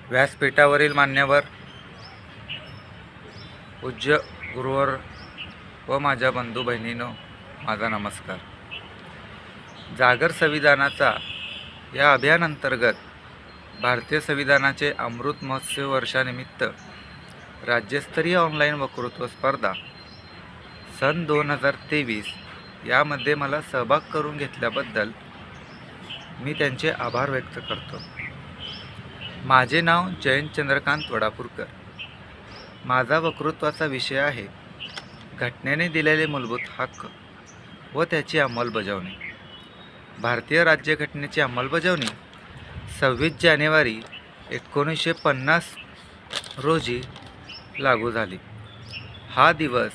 व्यासपीठावरील मान्यवर पूज्य गुरुवर व माझ्या बंधू बहिणींनो, माझा नमस्कार. जागर संविधानाचा या अभियानांतर्गत भारतीय संविधानाचे अमृत महोत्सव वर्षानिमित्त राज्यस्तरीय ऑनलाईन वक्तृत्व स्पर्धा सन 2023 यामध्ये मला सहभाग करून घेतल्याबद्दल मी त्यांचे आभार व्यक्त करतो. माझे नाव जयंत चंद्रकांत वडापूरकर. माझा वक्तृत्वाचा विषय आहे घटनेने दिलेले मूलभूत हक्क व त्याची अंमलबजावणी. भारतीय राज्यघटनेची अंमलबजावणी 26 जानेवारी 1950 रोजी लागू झाली. हा दिवस